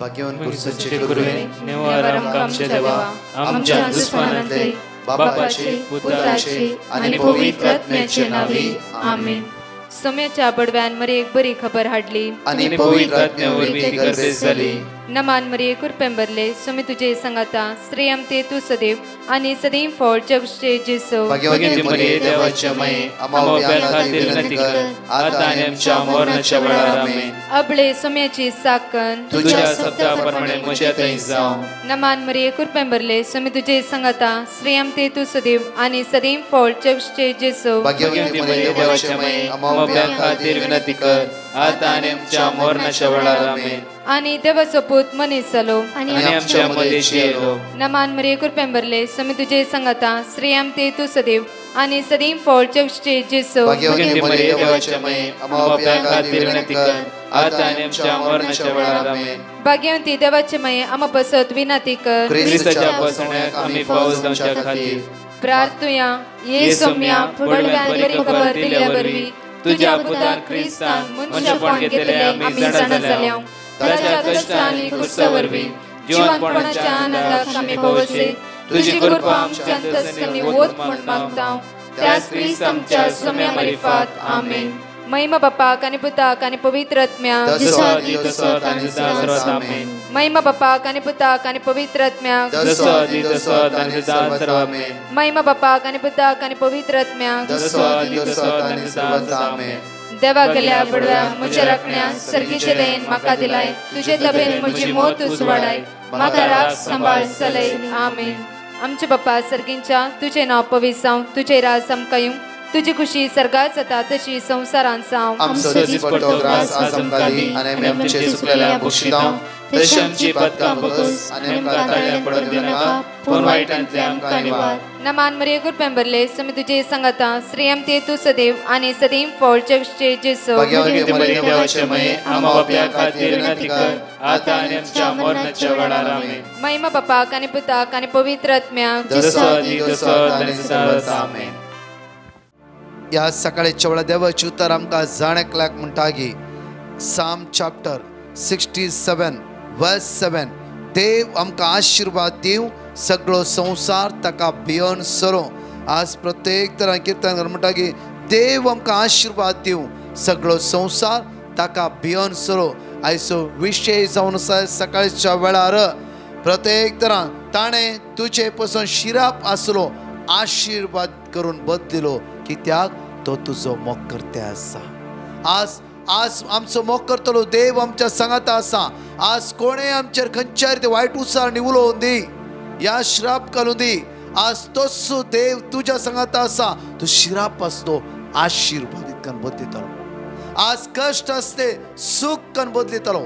भाग्यवान कुर्सचे गुरुवे निवार आमच्या देवा आमच्या दुश्मनांतले बापाचे पुत्राचे आणि पवित्र आत्म्याचे नावे आमेन. सोम्याच्या बडव्यान मरे एक बरी खबर हाडली आणि पवित्र आत्म्यावर ती गर्भेस झाली. नमान मरे कुरपेंबरले सोमे तुझे संगाता श्रेयम ते तू सदैव आणि सदैव फळ जगचे जेसो. भाग्यवती मरिये देवाच्या माये आम्हा खातीर विनंती कर आता आणि आमच्या मरणाच्या वेळार आमेन. अबळे सोम्याची साकन तुझ्या शब्दाप्रमाणे म्हज्या थंय जावं. नमान मरे कुरपेंबरले सोमे तुझे संगाता श्रेयम ते तू सदैव आणि सदैव फळ जगचे जेसो. भाग्यवती मरिये देवाच्या माये आम्हा खातीर विनंती कर आता आणि आमच्या मरणाच्या वेळार आमेन. आणि देवाचो पूत मनीस जालो आणि आमच्या मदेशी येलो. नमान मरिये कुरपेंबरले सोमे तुझे संगाता श्रेयम ते तू सदैव आणि सदैव फळ जगचे जेसो. भाग्यवती मरिये देवाच्या माये आम्हा खातीर विनंती कर आता आणि आमच्या मरणाच्या वेळार आमेन. भाग्यवती देवाचे माये आम्हा पसत विनंती कर ख्रिस्ताच्या पासण्याक आम्ही पावस जावच्या खातीर प्रार्थुया. ये सोम्या फुडव्यान बरी खबर दिल्या वरवी तुझ्या पुतान ख्रिस्तान मनुष्यपण घेतले आम्ही जाणा जाल्या. ताच्या कष्टांनी कुर्सावरवी जीवनपणाच्या आनंदाक आम्ही पवसे तुझी कृपा आमच्या अंतस्करणी वोत म्हण मागता. त्याच ख्रिस्त आमच्या सोम्या मरिफात आमेन. महिमा बापाक आणि पुताक आणि पवित्र आत्म्याक महिमा बापाक आणि पुताक आणि पवित्र आत्म्याक महिमा बापाक आणि पुताक आणि पवित्र आत्म्याक देवा गेल्या बडव्या म्हज्या राखण्या सर्गीचे देन म्हाका दिलाय. तुझे तबेन म्हजी मोत उसवाडाय म्हाका राख सांबाळ चलय आमेन. आमचे बापा सर्गींच्या तुझे नाव पवित्र जावं तुझे राज आमकां तुझी खुशी सर्गात जाता तशी संसारांत जावं. आमचो दीस पडटो ग्रास आज आमकां दी आनी आमचे सुकलेल्या बक्षितां तशी आमची पदकां बगस आनी आमकां ताळ्या पडत दिनाका पूण वायटांतले आमकां निवार. नमान मरिये कुरपेंबरले सोमे तुझे संगाता श्रेयम ते तू सदैव आणि सदैव फळ जगचे जेसो. भाग्यवती मरिये देवाचे माये आम्हा बापया खातीर विनंती कर आता आनी आमच्या मरणाच्या वेळार आमेन. महिमा बापाक आणि पुताक आणि पवित्र आत्म्याक आमेन. या सकाळच्या वेळा देवाची उतर आमकां जाणेकल्याक म्हणटा की साम चॅप्टर 67 वर्स 7 देव आमकां आशीर्वाद दिव सगळो संसार ताका भियोन सरो. आज प्रत्येक तरां कीर्तन म्हणटा की देव आमकां आशीर्वाद दिव सगळो संसार ताका भियोन सरो. आयचो विशय जावन आसा सकाळच्या वेळार प्रत्येक तरां ताणें तुजे पसून शिराप आसलो आशीर्वाद करून बदलिलो कित्याक तो तुजो मोगकर्ते आसा. आज आमचो मोगकर्तो देव आमच्या सांगाता आसा. आज कोणें आमचेर खंयच्याय ते वायट उसार निवळोवन दी या श्राप घालून दी. आज तोच देव तुज्या सांगाता आसा. तो शिराप आसतो आशीर्वादीत करून बदलितलो. आज कष्ट आसते सुख करून बदलितलो.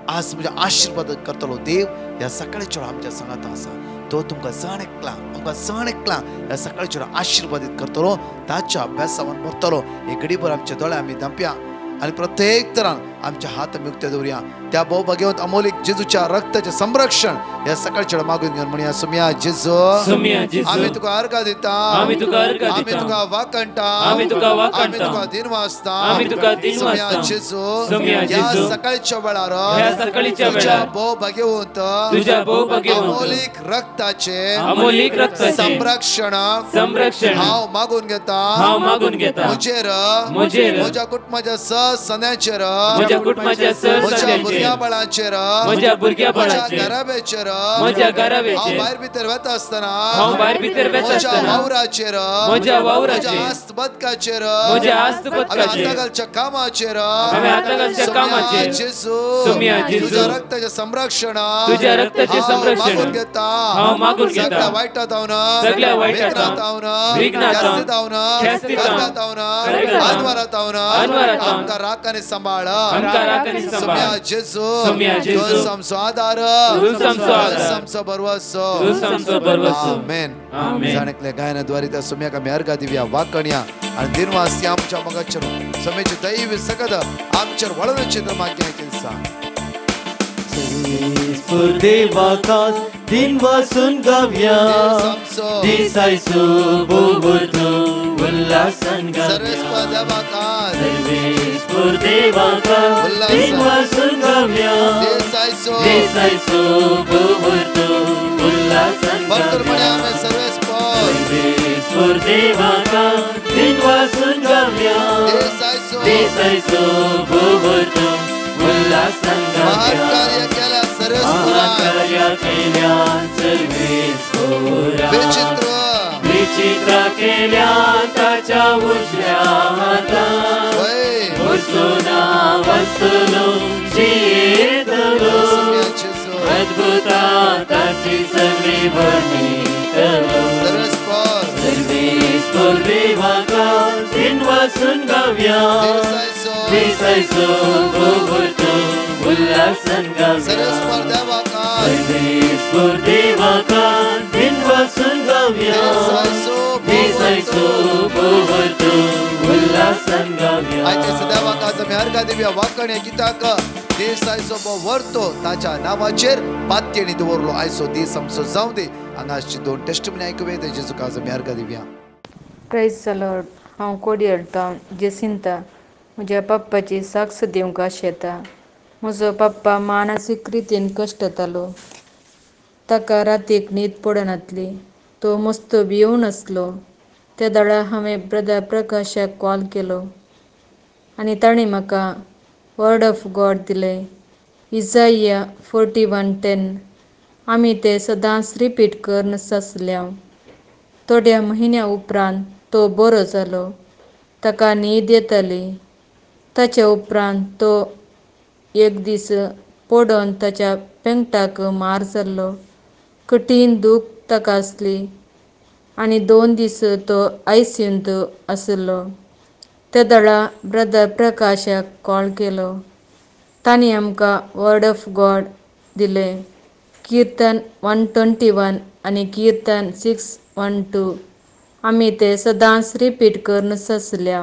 आज म्हणजे आशीर्वाद करतलो देव ह्या सकाळच्या आमच्या सांगाता आसा. तो तुमकां जाण एकला ह्या सकाळच्या आशीर्वादीत करतलो. ताच्या अभ्यासावन भरतलो. एक घडीभर आमच्या दोळे आमी धांपया आणि प्रत्येक तरान आमचे हात आमी उक्ते दवरया. त्या भोव भाग्यवंत अमोलिक जेजूच्या रक्ताचे संरक्षण ह्या सकाळच्या मागून घेवन म्हणया सोम्या जेजू आमी तुका अर्घ दिता आमी तुका वाकणटा आमी तुका दिनवासता सोम्या जेजू ह्या सकाळच्या वेळार तुझ्या भोव भाग्यवंत अमोलिक रक्ताचे संरक्षण हांव मागून घेता म्हजेर म्हज्या कुटुंबाच्या सन्याचेर म्हज्या भुरग्या बाळांचेर म्हज्या घराब्याचेर हांव भायर भितर वता आसतना म्हज्या वावराचेर म्हज्या आस्त बदकाचेर हाता घालच्या कामाचेर जेजू तुझ्या रक्ताचे संरक्षण मागून घेता. सगळ्या वायटांतावन विघ्नांतावन अनवरांतावन आमकां राख आनी सांबाळ. सोम्या जेजू तू आमचो आदार आमचो बरवसो आमेन. जाणेकले गायनाद्वारे त्या सोम्याक आमी अर्घ दिवया वाकणया आनी दिनवास आमच्या मोगाचेर सोम्याची दैवी सकत आमचेर वळोवची तर मागीर दिसा देवाकास दिन वासून गावया दिसायचो बोबोरतो उल्हासान गावया सर्वेस्पर देवाकास दिन वासून गावया दिसायचो बोबोरतो उल्हासान गावया सर्वेस्पर देवाकास दिन वासून गावया दिसायचो बोबोरतो उल्हासान गावया कार्य केल्या सर्वेस्परा विचित्र केल्या ताच्या उजव्या हातान बसोना वाचतलो जियेतलो अद्भुता ताची सगळी वर्णितलो सर्वेस्पर देवाका दिन वासून गावया दिसायचो बोबोरतो उल्हासान गावया सर्वेस्पर देवाका दिन वासून गावया दिसायचो बोबोरतो उल्हासान गावया आयचे सदावाकाच आमी अर्घा दिवया वाकणे कित्याक दिसायचो बोबोरतो ताच्या नावाचेर पातयेनी दवरलो आयचो दीस आमचो जावं दी हांगाची दोन टेस्टमनी आयकुवे तेजेचो काज आमी अर्घा दिवया. Praise the lord. हांव कोडयेर टावन जेसिंता म्हज्या पप्पाची साक्ष दिवंक आशेता. म्हजो पप्पा मानसीक रितीन कश्टतालो. ताका रातीक न्हीद पडनासली. तो मस्त भिवून आसलो. त्या दाडा हांवें ब्रदर प्रकाशाक कॉल केलो आनी ताणें म्हाका वर्ड ऑफ गॉड दिलें. इजाया 41:10. आमी ते सदांच रिपीट करन सासल्या. थोड्या म्हयन्या उपरांत तो बरो जालो. ताका न्हीद येताली. ताच्या उपरांत तो एक दीस पडोन ताच्या पेंगटाक मार जाल्लो. कठीण दूख ताका आसली आनी 2 दीस तो ICUंत आसलो. त्या दाडा ब्रदर प्रकाशाक कॉल केलो. तांणी आमकां वर्ड ऑफ गॉड दिलें. कीर्तन 121 आनी कीर्तन 6:1-2. आमी ते सदांच रिपीट करन सासल्या.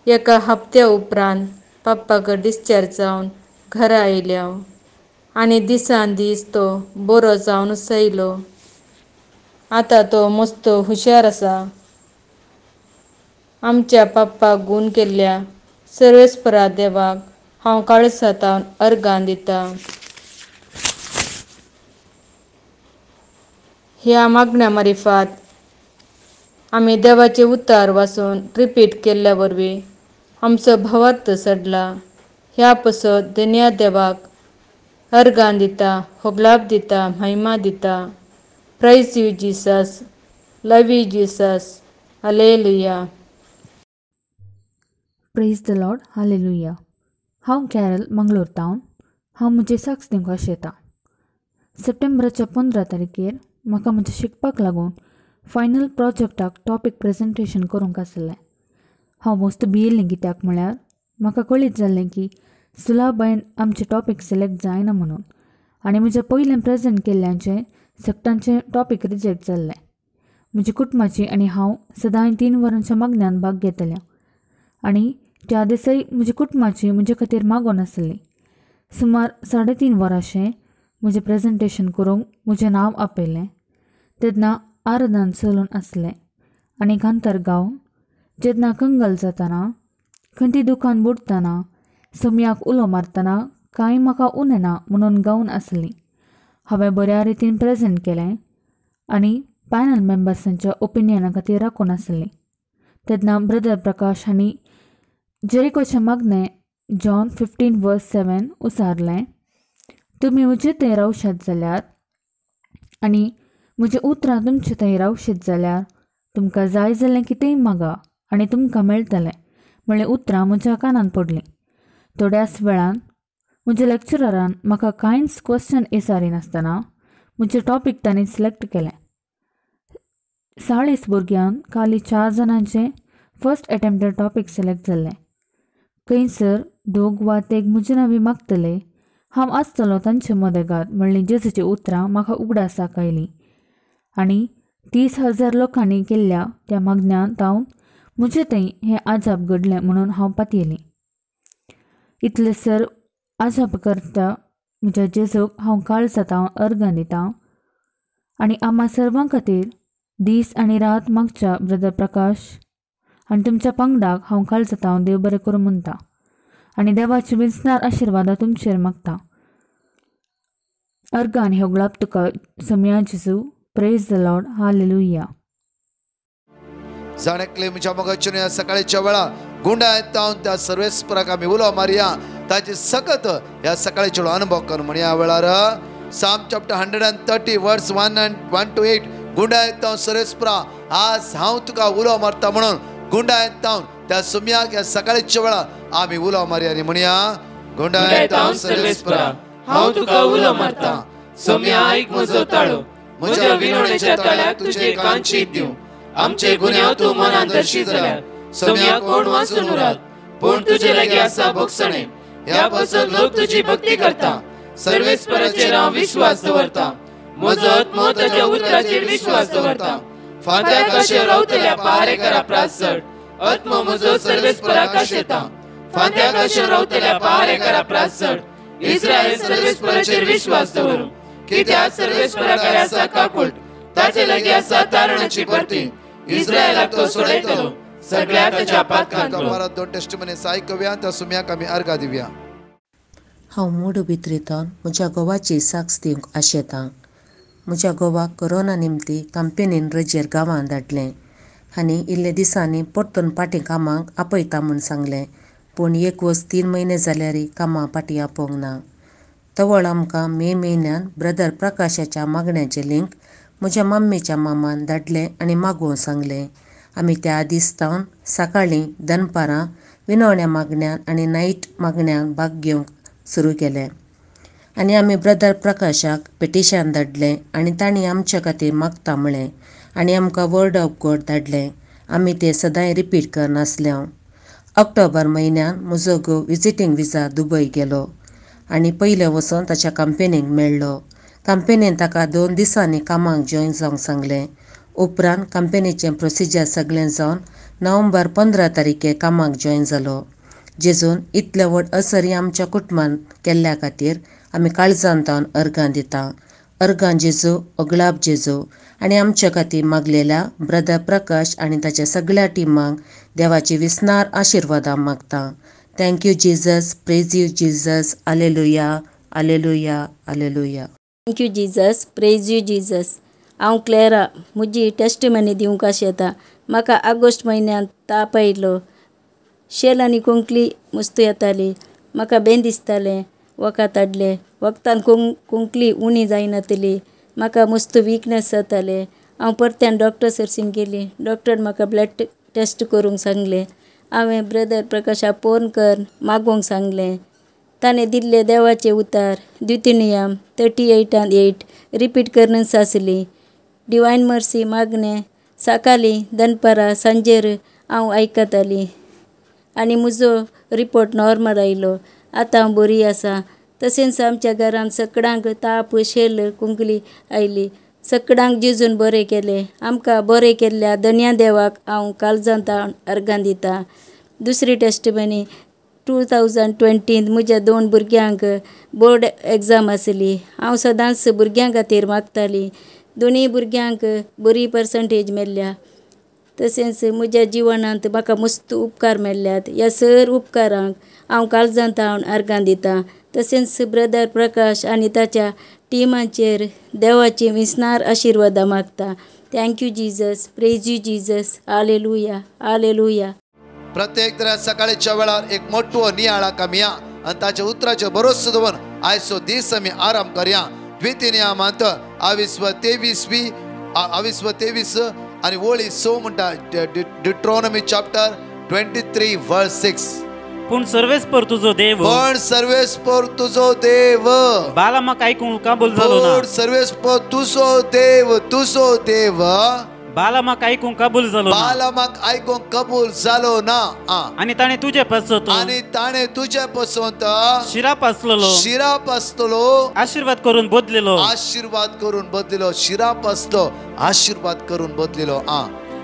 एका हप्त्या उपरांत पप्पाक डिस्चार्ज जावन घरा आयल्या आनी दिसान दीस तो बरो जावन सयलो. आतां तो मस्त हुशार आसा. आमच्या पप्पाक गूण केल्ल्या सर्वेस्परा देवाक हांव काळसातावन अर्गां दिता. ह्या मागण्या मारिफात आमी देवाचे उतार वाचून रिपीट केल्ल्या वरवीं आमचो भावार्थ सडला. ह्या पासत धन्य देवाक अर्गां दिता, होगलाप दिता, महिमा दिता. Praise you Jesus, love you Jesus, hallelujah. Praise the Lord, hallelujah. हांव कॅरल मंगलोर टावन. हांव म्हजें साक्ष दिवंक आशेतां. सप्टेंबराच्या 15 तारखेर म्हाका म्हज्या शिकपाक लागून फायनल प्रोजेक्टाक टॉपीक प्रेजेंटेशन करूंक आसलें. हांव मस्त भियेल्लें कित्याक म्हळ्यार म्हाका कळीत जाल्लें की सुलाबायन आमचे टॉपीक सिलेक्ट जायना म्हणून आनी म्हज्या पयलें प्रेजेंट केल्ल्याचें सप्टांचें टॉपीक रिजेक्ट जाल्लें. म्हजी कुटुंबाची आनी हांव सदांय 3 वरांच्या मागण्यान भाग घेतलें आनी त्या दिसाय म्हज्या कुटुंबाची म्हजे खातीर मागोन आसली. सुमार 3.5 वरांशें म्हजें प्रेजेंटेशन करूंक म्हजें नांव आपयलें. तेन्ना आराधन चलून आसलें आनी कांतार गावन जेन्ना कंगल जातना, खंयची दुकान बुडतना, सम्याक उलो मारतना कांय म्हाका उनेना म्हणून गावन आसलीं. हांवें बऱ्या रितीन प्रेजेंट केलें आनी पॅनल मेंबर्सांच्या ओपिनियना खातीर राखून आसलीं. तेन्ना ब्रदर प्रकाश हांणी जेरिकोचे मागणें जॉन 15:7 उसारलें. तुमी म्हजे थंय रावशात जाल्यार आनी म्हजें उतरां तुमचे थंय रावशीत जाल्यार तुमकां जाय जाल्लें कितेंय मागा आनी तुमकां मेळटलें म्हणलें उतरां म्हज्या कानान पडलीं. थोड्याच वेळान म्हज्या लेक्चरारान म्हाका कांयच क्वेश्चन विचारिनासतना म्हजें टॉपीक तांणी सिलेक्ट केलें. 40 भुरग्यांक खाली 4 जाणांचें फर्स्ट एटेम्प्टेड टॉपीक सिलेक्ट जाल्लें. खंयसर 2 वा 3 म्हजें नांवी मागतले. हांव आसतलो तांचे मदेगार म्हणलीं जेजूची उतरां म्हाका उगडासाक आयलीं आनी 30,000 लोकांनी केल्ल्या त्या मागण्यान तावन म्हजे थंय हें आजाप घडलें म्हणून हांव पातयेलीं. इतले सर आजाप करता म्हज्या जेजूक हांव काळ जाता अर्गां दितां आनी आम्हा सर्वां खातीर दीस आनी रात मागच्या ब्रदर प्रकाश आनी तुमच्या पंगडाक हांव काळ जाता देव बरें करूं म्हणटा आनी देवाची विस्नार आशिर्वादा तुमचेर मागता. अर्गान हे गुलाब तुका सोम्या जेजू. Praise the Lord. हालेलुया. जाणेकले म्हज्या मोगाचेर ह्या सकाळच्या वेळा गुंडा येता त्या सर्वेस्पराक आमी उलो मारया ताचे सकत ह्या सकाळच्या वेळा अनुभव कर म्हण ह्या वेळार साम चॅप्टर 130 वर्स 1 to 8 गुंडा येता सर्वेस्परा आज हांव तुका उलो मारता म्हणून गुंडा येता त्या सोम्याक ह्या सकाळच्या वेळा आमी उलो मारया आनी म्हणया गुंडा येता सर्वेस्परा हांव तुका उलो मारता. सोम्या आयक म्हजो ताळो. म्हज्या विनवणेच्या ताळ्याक तुजे कांची दिवं. आमचे गुन्यांव तूं मनान दर्शी जाल्यार सोम्या कोण वाचून उरत. पूण तुजे लागीं आसा बोगसणे. ह्या पासून लोक तुजी भक्ती करता. सर्वेस्पराचेर हांव विश्वास दवरता. म्हजो आत्मो ताच्या उतराचेर विश्वास दवरता. फांत्याक अशें रावतल्या पहारेकारा प्रासड आत्मो म्हजो सर्वेस्पराक आशेता. फांत्याक अशें रावतल्या पहारेकारा प्रासड इस्रायल सर्वेस्पराचेर विश्वास दवरूं. कित्याक सर्वेस्पराकडे आसा काकूट. ताचे लागीं आसा तारणाची परती. इस्रायलाक तो सोडयतलो. सगळ्या ताच्या पातकांतलो. दोन टेस्टिमनी आयकव्या त्या सोम्याक आमी अर्घा दिवया. हांव मोड भितरितोन म्हज्या घोवाची साक्ष दिवंक आशेतां. म्हज्या घोवाक कोरोना निमती कंपनीन रजेर गांवांत धाडलें आनी इल्ले दिसांनी परतून फाटीं कामाक आपयता म्हूण सांगलें. पूण 1 वर्स 3 म्हयने जाल्यारय कामां फाटीं आपोवंक ना. तवळ आमकां मे म्हयन्यान ब्रदर प्रकाशाच्या मागण्याचें लिंक म्हज्या मम्मीच्या मामान धाडलें आनी मागोवंक सांगलें. आमी त्या दिसतावन सकाळीं दनपारां विनवण्या मागण्यान आनी नायट मागण्यान भाग घेवंक सुरू केलें आनी आमी ब्रदर प्रकाशाक पेटिशन धाडलें आनी तांणी आमचे खातीर मागता म्हळें आनी आमकां वर्ड ऑफ गॉड धाडलें. आमी तें सदांय रिपीट करनासले. ऑक्टोबर म्हयन्यान म्हजो घोव विजिटींग विजा दुबय गेलो आनी पयलें वचून ताच्या कंपनीक मेळ्ळो. कंपनीन ताका 2 दिसांनी कामाक जॉयन जावंक सांगलें. उपरांत कंपनीचें प्रोसिजर सगळें जावन नोव्हेंबर 15 तारीखे कामाक जॉयन जालो. जेजून इतले व्हड असरी आमच्या कुटुंबान केल्ल्या खातीर आमी काळजांतावन अर्गां दिता. अर्गां जेजू गुलाब जेजू आनी आमचे खातीर मागलेल्या ब्रदर प्रकाश आनी ताच्या सगळ्या टिमांक देवाची विस्नार आशिर्वादां मागता. Thank you Jesus. Praise you Jesus. Hallelujah. Hallelujah. Hallelujah. Thank you Jesus. Praise you Jesus. हांव क्लेरा म्हजी टेस्टिमनी दिवंक आशेता. म्हाका ऑगस्ट म्हयन्यान ताप आयिल्लो. शेल आनी कोंकली मस्त येताली. म्हाका बेन दिसतालें. वखद हाडलें. वखदान कोंकली उणी जायनातली. म्हाका मस्त विकनेस जातालें. हांव परत्यान डॉक्टर सरसीन गेली. डॉक्टर म्हाका ब्लड टेस्ट करूंक सांगलें. हांवें ब्रदर प्रकाशाक फोन कर मागोवंक सांगलें. ताणें दिल्ले देवाचे उतार द्वितीनियम 38:8 रिपीट करनस आसली. डिवायन मर्सी मागणें सकाळीं दनपारां सांजेर हांव आयकताली आनी म्हजो रिपोर्ट नॉर्मल आयलो. आतां हांव बरी आसा. तशेंच आमच्या घरांत सगळ्यांक ताप शेल कोंकली आयली. सगळ्यांक जेजून बरें केलें. आमकां बरें केल्ल्या धन्या देवाक हांव काळजांतावन अर्गां दितां. दुसरी टेस्टिमनी 2020 म्हज्या 2 भुरग्यांक बोर्ड एग्जाम आसली. हांव सदांच भुरग्यां खातीर मागताली. दोनी भुरग्यांक बरी पर्संटेज मेळ्ळ्या. तशेंच म्हज्या जिवनांत म्हाका मस्त उपकार मेळ्ळ्यात. ह्या सर उपकारांक हांव काळजांतावन अर्गां दितां. तशेंच ब्रदर प्रकाश आनी ताच्या टिमाचेर देवाची विस्नार आशिर्वादां मागता. Thank you Jesus. Praise you Jesus. Hallelujah. Hallelujah. प्रत्येक तऱ्या सकाळच्या वेळार एक मोठो नियाळाक आमी या आनी ताच्या उतराचेर भरोसो दवरून आयचो दीस आमी आराम करया. द्वितीनियमांत 22:23 आनी वळी 6 म्हणटा डिट्रोनॉमी चॅप्टर 23 वर्स 6. पूण सर्वेस्पर तुजो देव. पण सर्वेस्पर तुजो देव. बालामाक आयकूंक कबूल जालो ना. सर्वेस्पर तुजो देव. बालामाक आयकूंक कबूल जालो. बालामाक आयकूंक कबूल जालो ना. आनी ताणें तुजे पसत. आनी ताणें तुजे पसवंत शिराप आसलो. आशीर्वाद करून बदलिलो. शिराप आसलो. आशीर्वाद करून बदलिलो.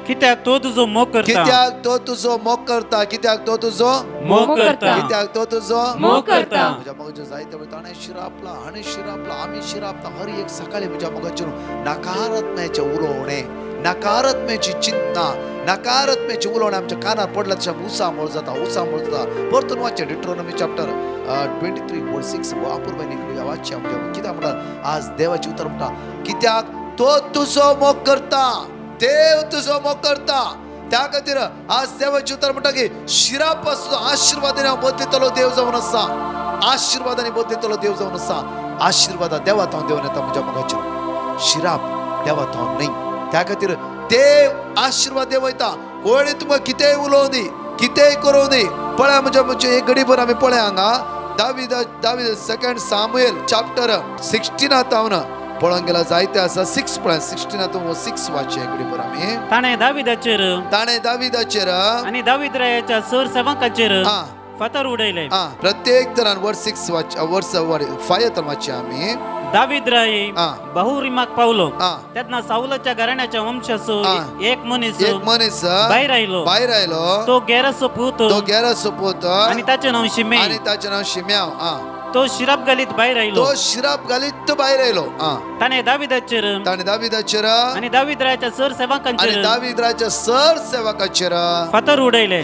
कित्याक तो तुझो मोग करता कित्याक तो तुझो मोग करता कित्याक तो तुझो मोग करता कित्याक तो तुझो मोग करता म्हज्या मोगाचेर जायते वेळा ताणें शिरापला हाणें शिरापला आमी शिरापता हर एक सकाळी म्हज्या मोगाचेर नकारात्म्याचे उलोवणे नकारात्म्याची चिंतना नकारात्म्याची उलोवणे आमच्या कानार पडला तशें उसामोळ जाता परतून वाचचें डिट्रोनॉमी चॅप्टर 23 वर्स 6 अपूर्वानी वाचचें आमच्या कित्याक म्हणटा आज देवाची उतर म्हणटा कित्याक तो तुझो मोग करता देव तुझो मोग करता त्या खातीर आज देवाची उतर म्हणटा की शिरापासून आशिर्वादाने हांव बदलितलो देव जावन आसा आशिर्वादाने बदलितलो देव जावन आसा आशिर्वादा देवात हांव देवन येता म्हज्या मोगाचेर शिराप देवात हांव न्ही त्या खातीर देव आशिर्वाद देव वयता कोणी तुमकां कितेंय उलोवं दी कितेंय करूं दी पळय म्हणजे एक घडीभर आमी पळय हांगा दावीद सेकंड सामुएल चॅप्टर 16 हांव पळोवंक गेला जायते आसा 6 पळय 16 6 वाचचे एक घडीभर आमी ताणें दावीदाचेर आनी दावीद रायाच्या सर सेवकाचेर फातर उडयले प्रत्येक तरान वर्स 6 वर्स 5 वाचचे आमी दावीद राय बहुरिमाक पावलो तेन्ना साऊलाच्या घराण्याच्या वंशाचो एक मनीस भायर आयलो तो गेराचो पूत आनी ताचें नांव शिमेय तो शिराप घालीत भायर आयलो ताणें दावीदाचेर आनी दावीद रायाच्या सर सेवकांचेर फातर उडयले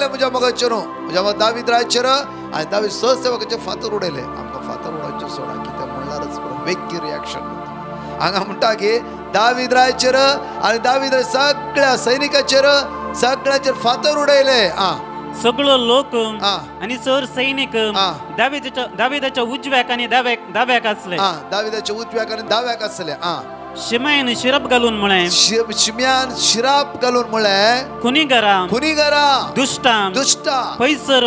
म्हज्या मोगाचेर म्हज्या दावीद रायाचेर आनी दावीद सर सेवकाचेर फातर उडयले आमकां फातर उडोवचें सोडा कितें म्हणल्यारच वेगळी रिएक्शन हांगा म्हणटा की दावीद रायाचेर आनी दावीद सगळ्या सैनिकाचेर फातर उडयले सगळो लोक आनी सर सैनिक दावीदाच्या उजव्याक आनी दाव्याक आसले दावीदाच्या उजव्याक आनी दाव्याक आसले शिमयान शिराप घालून म्हळें शिराप घालून म्हळें खुनीगरा दुष्टा पैसर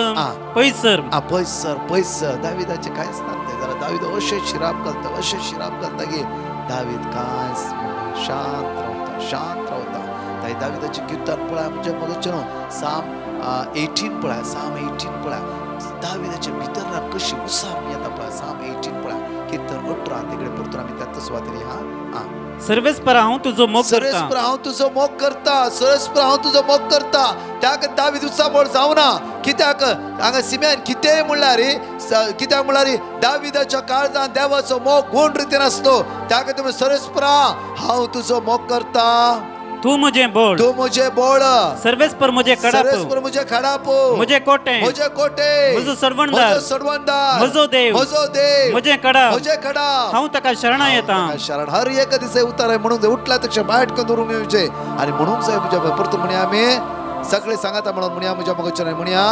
दावीदाचे कांयच नासलें जाल्यार दावीद अशें शिराप घालता की दावीद कांयच शांत रावता दावीदाची गितान पळय म्हणजे मोगाचेर साम 18 पळय दावीदाच्या भितर कशी उसाम येता पळय साम 18 पळय कीर्तन 18 तिकडे परतून आमी त्याच सुवातेर सर्वेस्पर हांव तुजो मोग करता त्या दावीद उत्साह जावना कित्याक हांगा सिम्यान कितेंय म्हणल्यार दावीदाच्या काळजांत देवाचो मोग गूण रितीन आसलो त्या खातीर सर्वेस्पर हांव तुजो मोग करता तू मुझे बोल सर्वेस्पर मुझे खडाप मुझे कोटे मुझो सरवंदार मुझो देव मुझे खडा हांव ताका शरणा येता शरण हर एक दिसा उतार आहे म्हणून उठला तशें बायट करून येवचे आनी म्हणून जाय म्हज्या परतून म्हणया आमी सगळे सांगाता म्हणून म्हणया म्हज्या मोगाचेर म्हणया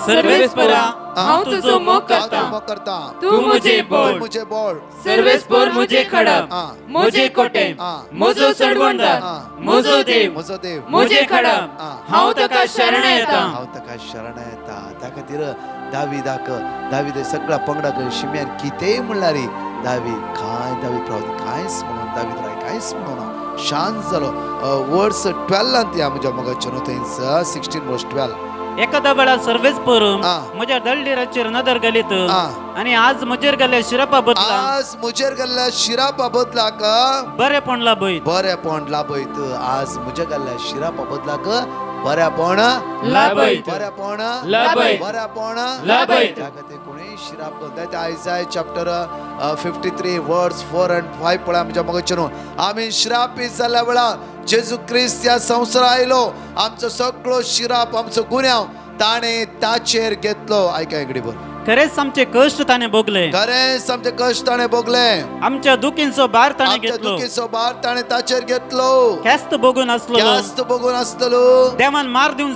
सर्वेस्पर हांव तुजो मोग करता तू मुझे बोल सर्वेस्पर मुझे खडाप मुझे कोटे मुझो सरवंदार मुझो देव मुझे खडाप हांव ताका शरण येता त्या खातीर दावीद सगळ्या पंगडाक शिम्यान कितेंय म्हणल्यार दावीद कांयच म्हणून दावीद राय कांयच म्हणून शांत जालो वर्स 12 या म्हज्या मोगाचेर थंय 16 वर्स 12 एखाद्या वेळा सर्वेस्पर म्हज्या दळदिराचेर नदर घालीत आनी आज म्हजेर घाल्ल्या शिरापा बदलाक बरेपण लाभयत आज म्हज्या घाल्ल्या शिरापा बदलाक बरेपण त्या खातीर कोणीय शिराप घालता आयसाया चॅप्टर 53 वर्स 4 and 5 पळय म्हज्या मोगाचेर आमी श्रापीत जाल्ल्या वेळा जेजू ख्रिस्त ह्या संवसारांत आयलो आमचो सगळो शिराप आमचो गुन्यांव ताणें ताचेर घेतलो आयका एक घडीभर खरेंच आमचे कश्ट ताणें भोगले आमच्या दुखींचो भार ताणें ताचेर घेतलो ख्यास्त भोगून आसलो देवान मार दिवन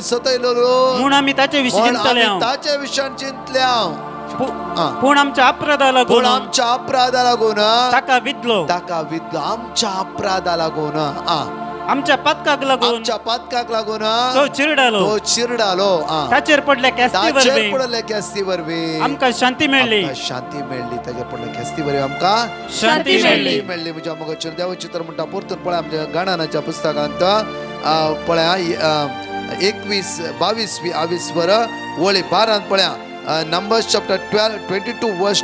सतयलो म्हूण आमी ताचे विशीं चिंतल्या पूण आमच्या अपराधा लागून ताका विधलो आमच्या अपराधा लागून आमच्या पातकाक लागून तो चिरडालो ताचेर पडल्या कॅस्ती वरवी आमकां शांती मेळ्ळी ताचेर पडल्या कॅस्ती वरवी आमकां शांती मेळ्ळी म्हज्या मोगाचेर देवाची तर म्हणटा परतून पळय आमच्या गाणानाच्या पुस्तकांत पळय 21-22 वर वळी 12 पळया नंबर्स चॅप्टर 22 वर्स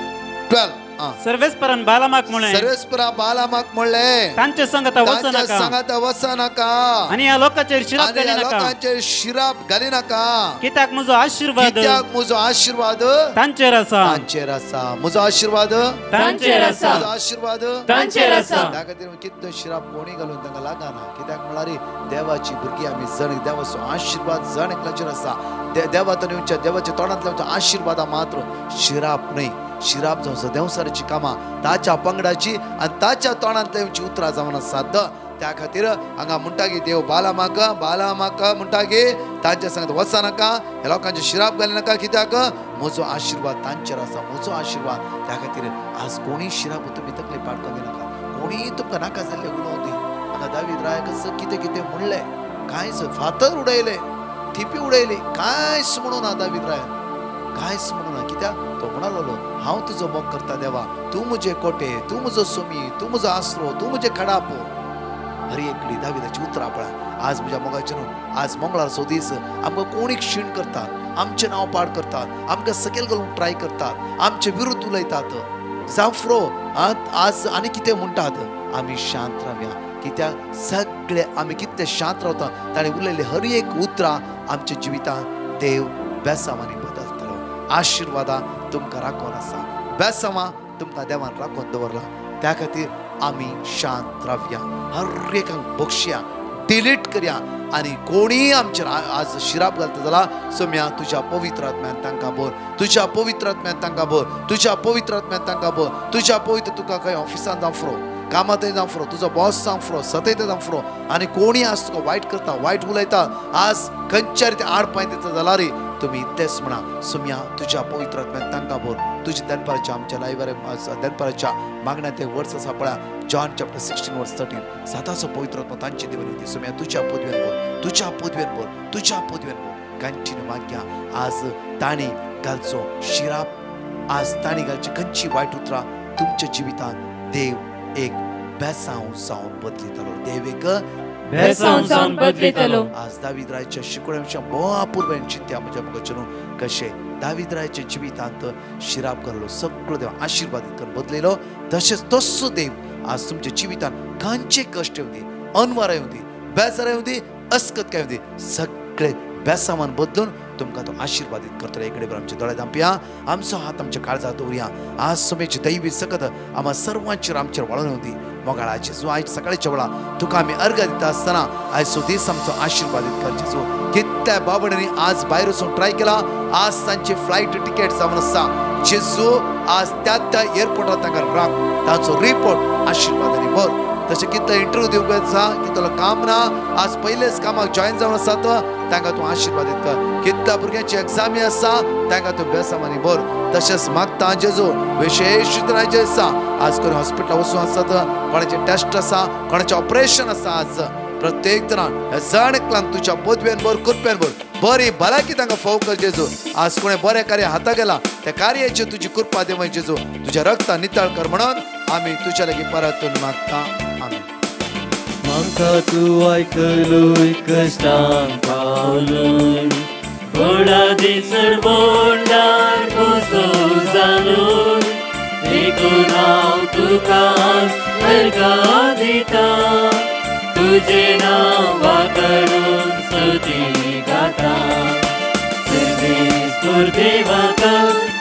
12 सर्वेस्परान बालामाक म्हणले सर्वेस्परा बालामाक म्हणले तांचे संगत वचू नका संगत वचू नका आणि ह्या लोकांचेर शिराप घाली नका लोकांचेर शिराप घाली नका कित्याक म्हजो आशीर्वाद म्हजो आशीर्वाद तांचेर आसा म्हजो आशीर्वाद तांचेर आसा म्हजो आशीर्वाद तांचेर आसा त्या खातीर कितलो शिराप कोणी घालून तांकां लागना कित्याक म्हळ्यार देवाची भुरगीं आमी जण देवाचो आशीर्वाद जण एकल्याचेर आसा देवातून येवच्या देवाच्या तोंडांतल्या आशीर्वादा मात्र शिराप न्हय शिराप जावं देवसाराची कामां ताच्या पंगडाची आनी ताच्या तोंडांतल्या येवची उतरां जावन आसात त्या खातीर हांगा म्हणटा की देव बालामाक म्हणटा की तांच्या सांगत वचा नाका ह्या लोकांचे शिराप घाली नाका कित्याक म्हजो आशीर्वाद तांचेर आसा म्हजो आशीर्वाद त्या खातीर आज कोणी शिराप तुमी तकली पाडपाक दिनाका कोणी तुमकां नाका जाल्ले उलोवं दी हांगा दावीद रायकस कितें कितें म्हणलें कांयच फातर उडयले थिपी उडयली कांयच म्हणून ना दावीद राय कांयच म्हणून ना कित्याक तो म्हणालो हांव तुजो मोग करता देवा तूं म्हजे कोटे तूं म्हजो सोमी तूं म्हजो आसरो तूं म्हजे खडाप हर एकडी दाविदाची उतरां पळय आज म्हज्या मोगाचे न्हू आज मंगळारचो दीस आमकां कोणी क्षीण करतात आमचें नांव पाड करतात आमकां सकयल घालूंक ट्राय करतात आमचे विरुद्ध उलयतात जावं फुरो आज आनी कितें म्हणटात आमी शांत रावया कित्याक सगळे आमी कितले शांत रावता ताणें उलयले हर एक उतरां आमच्या जिवितांत देव बेसांवांनी बदलतलो आशिर्वादां तुमकां राखून आसा बेसांवां तुमकां देवान राखून दवरला त्या खातीर आमी शांत रावया हर एकाक बक्षया डिलीट करया आनी कोणी आमचेर आज शिराप घालता जाल्यार सोम्या तुज्या पवित्र आत्म्यान तांकां भर तुज्या पवित्र आत्म्यान तांकां भर तुज्या पवित्र आत्म्यान तांकां भर तुज्या पवित्र तुका खंय ऑफिसान जावं फुरो कामात जावं फुरो तुजो बॉस जावं फुरो सतयता जावं फुरो आनी कोणी आज तुका वायट करता वायट उलयता आज खंयच्या रिती आड पांय दिता जाल्यार तुमी इतलेंच म्हणा सोम्या तुज्या पवित्र आत्म्यान तांकां भर तुज्या दनपाराच्या आमच्या लायव्हर दनपाराच्या मागण्यात एक वर्स आसा पळय जॉन चॅप्टर 16 वर्स 13 साताचो पवित्र आत्मा तांचे देवन येती सोम्या तुज्या पदवेन भर तुज्या पदवेन भर तुज्या पदवेन भर कंटिन्यू मागया आज ताणी घालचो शिराप आज ताणी घालची खंयची वायट उतरां तुमच्या जिवितांत देव एक बेसांव जावन बदलितलो देव एक बेसांव जावन बदलितलो आज दावीद रायच्या शिकवण्याविषयी भोव अपूर्वान चिंत्या म्हज्या मुखाचेर कशें दावीद रायच्या जिवितांत शिराप घालो सगळो देव आशिर्वादीत करून बदलिलो तशेंच तस्सो देव आज तुमच्या जिवितांत खंयचे कश्ट येवं दी अनवरां येवं दी बेजारां येवं दी अस्कताय येवं दी सगळे बेसांवान बदलून तुमकां तो आशिर्वादीत करतलो एक कडेन आमचे दोळे धांपया आमचो हात आमच्या काळजात दवरया आज सोमेची दैवी सकत आम्हा सर्वांचेर आमचेर वाळून येवं दी मोगाळाचे जो आयज सकाळच्या वेळा तुका आमी अर्घ दिता आसतना आयचो दीस आमचो आशिर्वादीत कर जेजू कितल्या बाबड्यांनी आज भायर वचून ट्राय केला आज तांची फ्लायट तिकेट जावन आसा जेजू आज त्या एअरपोर्टार तांकां राख तांचो रिपोर्ट आशिर्वादांनी भर तशें कितलो इंटरव्यू दिवंक आसा कितलो काम ना आज पयलेच कामाक जॉयन जावन आसात तांकां तूं आशिर्वादीत कर कितल्या भुरग्यांची एग्जामी आसा तांकां तूं बेसांवांनी भर तशेंच मागता जेजू विशेष तरांचे आसा आज कोणी हॉस्पिटलां वचूं आसात कोणाचें टेस्ट आसा कोणाचें ऑपरेशन आसा आज प्रत्येक तरान जण एकल्यांक तुज्या पदवेन भर कृपेन भर बरी भलायकी तांकां फोव कर जेजू आज कोणें बरें कार्य हाता गेला त्या कार्याची तुजी कृपा देव जेजू तुज्या रक्ता नितळ कर म्हणून आमी तुज्या लागीं परतून मागता आमीन म्हाका तूं आयकलोय कश्टांत पावलोय थोडा दिसर बोंडार कसो जालोय देखून हांव तुका अर्घ दिता तुजे नांव वाकडून स्तुती गाता सर्वेस्वर देवाका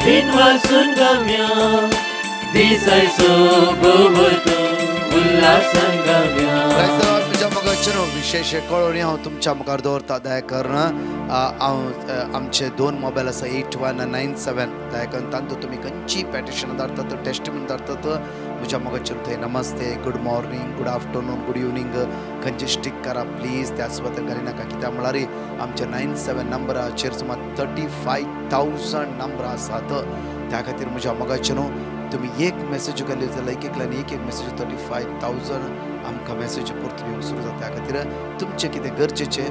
दिन वासून गम्या दिसायचो भोवतून उल्हासान गम्या तुज्या मोगाचेर विशेष कळोवणी हांव तुमच्या मुखार दवरता दया करून हांव आमचे 2 मोबायल आसा 8197 दया करून तांतूं तुमी खंयची पॅटिशन धाडटात टेस्टिमनी धाडटात म्हज्या मोगाचेर थंय नमस्ते good morning good afternoon good evening खंयची स्टीक करा प्लीज त्या सुवातेर घाली नाका कित्याक म्हळ्यार आमच्या 97 नंबराचेर सुमार 35,000 नंबरां आसात त्या खातीर म्हज्या मोगाचेर तुम्ही एक मेसेज घाली जाल्यार एकल्यानी एक मेसेज 35,000 आमकां मेसेज परतून येवंक सुरू जाता त्या खातीर तुमचें कितें गरजेचें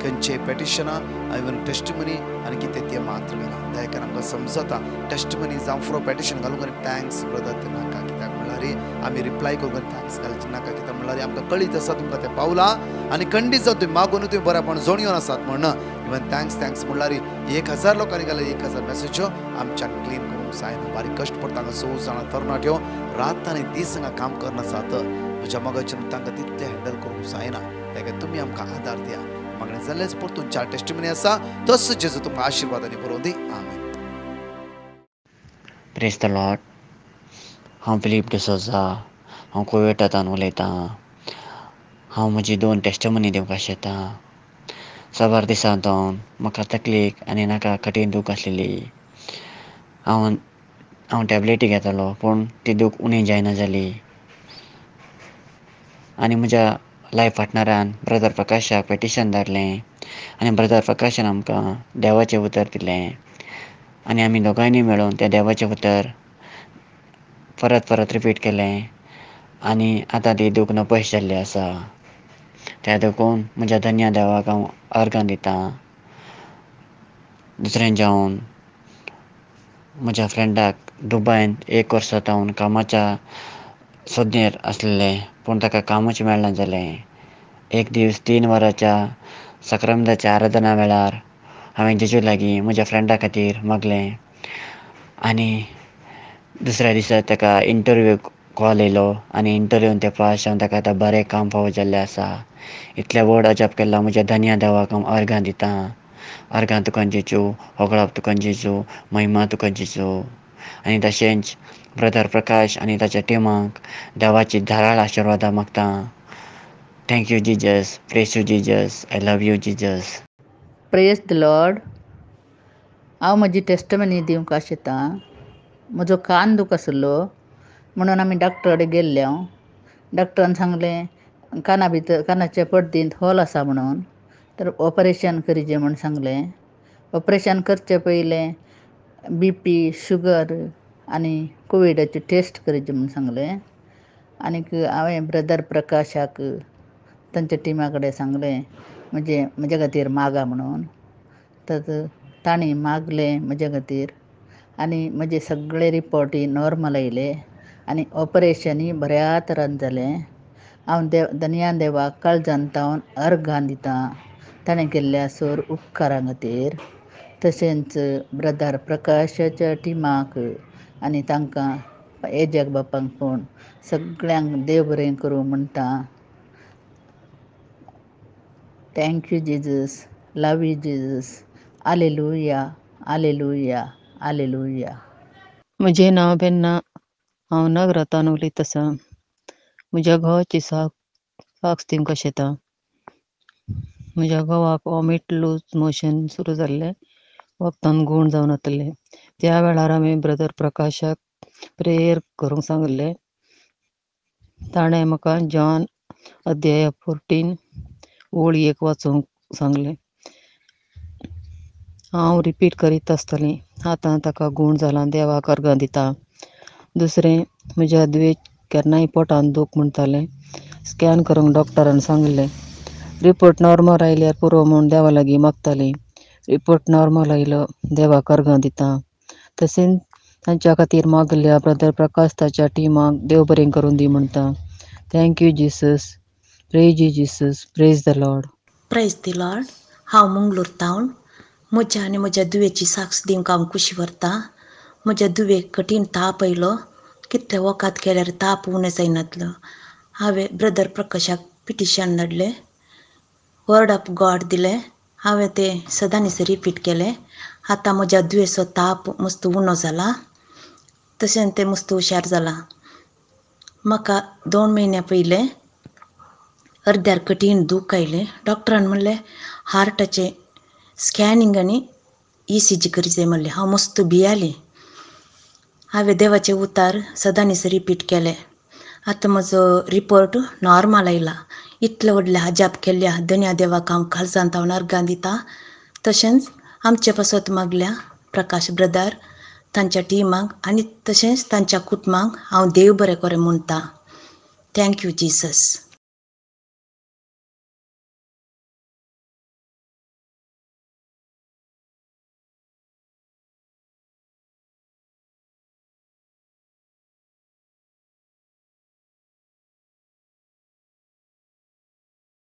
खंयचे पॅटिशनां इवन टेस्टिमनी आनी कितें तें मात्र घाला त्या कारण आमकां समजता टेस्टिमनी जावं फुरो पॅटिशन घालूंक आनी थँक्स ब्रदर ते नाका कित्याक म्हळ्यार आमी रिप्लाय करूंक थँक्स घालचे नाका कित्याक म्हळ्यार आमकां कळीत आसा तुमकां तें पावलां आनी खंडीत जावन तुमी मागून तुमी बरेपण जोण येवन आसात म्हण इवन थँक्स म्हळ्यार 1000 लोकांनी घाले 1000 मेसेज्यो आमच्यान क्लीन करून सायन बारीक कष्ट पडता हांगा 100 जाणां तरणाट्यो रात आनी दीस हांगा काम करना जात तुज्या मोगाचेर तांकां तितले हँडल करूंक जायना ताका तुमी आमकां आदार दिया मागणें जाल्लेच परतून 4 टेस्टिमनी आसा तस जेजू तुमकां आशिर्वादांनी भरोवन दी आमेन. Praise the lord. हांव फिलीप डिसोजा. हांव कुवेटांतल्यान उलयतां. हांव म्हजी 2 टेस्टिमनी दिवंक आशेतां. साबार दिसांतून म्हाका तकलेक आनी नाका कठीण दूख आसलेली. हांव टॅबलेटी घेतालो पूण ती दूख उणी जायना जाली आनी म्हज्या लायफ पार्टनरान ब्रदर प्रकाशाक पेटिशन धाडलें आनी ब्रदर प्रकाशान आमकां देवाचें उतर दिलें आनी आमी दोगांयनी मेळून तें देवाचें उतर परत रिपीट केलें आनी आतां ती दूख नपयश जाल्ली आसा. त्या देखून म्हज्या धन्य देवाक हांव अर्गां दितां. दुसरें जावन म्हज्या फ्रेंडाक दुबयंत 1 वर्स जावन कामाच्या सोदनेर आसलेलें पूण ताका कामूच मेळना जालें. एक दीस 3 वरांच्या सक्रामेंताच्या आराधना वेळार हांवें जेजू लागीं म्हज्या फ्रेंडा खातीर मागलें आनी दुसऱ्या दिसा ताका इंटरव्यूक कॉल येयलो आनी इंटरव्यून तें पास जावन ताका आतां बरें काम फावो जाल्लें आसा. इतलें व्हड अजाप केल्लो म्हज्या धन्य देवाक हांव अर्गां दितां. अर्गां तुका जेजू, होगळाप तुका जेजू, महिमा तुका जेजू. आनी तशेंच ब्रदर प्रकाश आनी ताच्या टिमाक देवाची धाराळ आशिर्वादां मागतां. Thank you Jesus. Praise you Jesus. I love you Jesus. Praise the lord. हांव म्हजी टेस्टमनी दिवंक आशेतां. म्हजो कान दूख आसलो म्हणून आमी डॉक्टरा कडेन गेल्ले. डॉक्टरान सांगलें कानाच्या पड्डींत हॉल आसा म्हणून तर ऑपरेशन करचें म्हूण सांगलें. ऑपरेशन करचे पयलें BP, शुगर आनी कोविडाची टेस्ट करची म्हूण सांगलें. आनीक हांवें ब्रदर प्रकाशाक तांच्या टिमा कडेन सांगलें म्हजे खातीर मागा म्हणून. तर तांणी मागलें म्हजे खातीर आनी म्हजे सगळे रिपोर्टी नॉर्मल आयले आनी ऑपरेशनूय बऱ्या तरान जालें. हांव धन्य देवाक काळजांतावन अर्गां दितां ताणें केल्ल्या सोर उपकारां खातीर. तशेंच ब्रदर प्रकाशाच्या टिमाक आनी तांकां एजक बापांक पूण सगळ्यांक देव बरें करूं म्हणटा. Thank you Jesus. Love you Jesus. Hallelujah, hallelujah, hallelujah. म्हजें नांव बेन्ना. हांव नगरांतल्यान उलयत आसां. म्हज्या घोवाची साक्स दिवंक आशेतां. म्हज्या घोवाक वॉमीट लूज मोशन सुरू जाल्लें. वखदान गूण जावन वतलें. त्या वेळार हांवें ब्रदर प्रकाशाक प्रेयर करूंक सांगलें. ताणें म्हाका जॉन अध्याय 14 ओळी 1 वाचूंक सांगलें. हांव रिपीट करीत आसतलें. आतां ताका गूण जालां. देवाक अर्गां दितां. दुसरें म्हज्या दुयेक केन्नाय पोटान दूख म्हणटालें. स्कॅन करूंक डॉक्टरान सांगलें. रिपोर्ट नॉर्मल आयल्यार पुरो म्हूण देवा लागीं मागतालीं. रिपोर्ट नॉर्मल आयलो. देवाक अर्गां दितां. तशेंच तांच्या खातीर मागल्या ब्रदर प्रकाश ताच्या टिमाक देव बरें करून दी म्हणटा. Thank you Jesus. Praise you Jesus. Praise the Lord. Praise the lord. हांव मंगळूरतावन म्हज्या आनी म्हज्या दुयेची साक्स दिवंक हांव खुशी व्हरतां. म्हज्या दुयेक कठीण ताप आयलो. कितले वखद केल्यार ताप उणें जायनातलो. हांवें ब्रदर प्रकाशाक पिटिशन धाडलें. वर्ड ऑफ गॉड दिलें. हांवें तें सदां दिसा रिपीट केलें. आतां म्हज्या दुयेचो ताप मस्त उणो जाला. तशेंच तें मस्त हुशार जालां. म्हाका 2 म्हयन्या पयलें अर्द्यार कठीण दूख आयलें. डॉक्टरान म्हणलें हार्टाचें स्कॅनिंग आनी ECG करचें म्हणलें. हांव मस्त भियेलें. हांवें देवाचें उतार सदां दिसा रिपीट केलें. आतां म्हजो रिपोर्ट नॉर्मल आयला. इतलें व्हडलें अजाप केल्ल्या धन्य देवाक हांव काळजांतावन अर्गां दितां. तशेंच आमचे पासत मागल्या प्रकाश ब्रदर तांच्या टिमाक आनी तशेंच तांच्या कुटुंबाक हांव देव बरें करें म्हणटां. थँक्यू जिसस.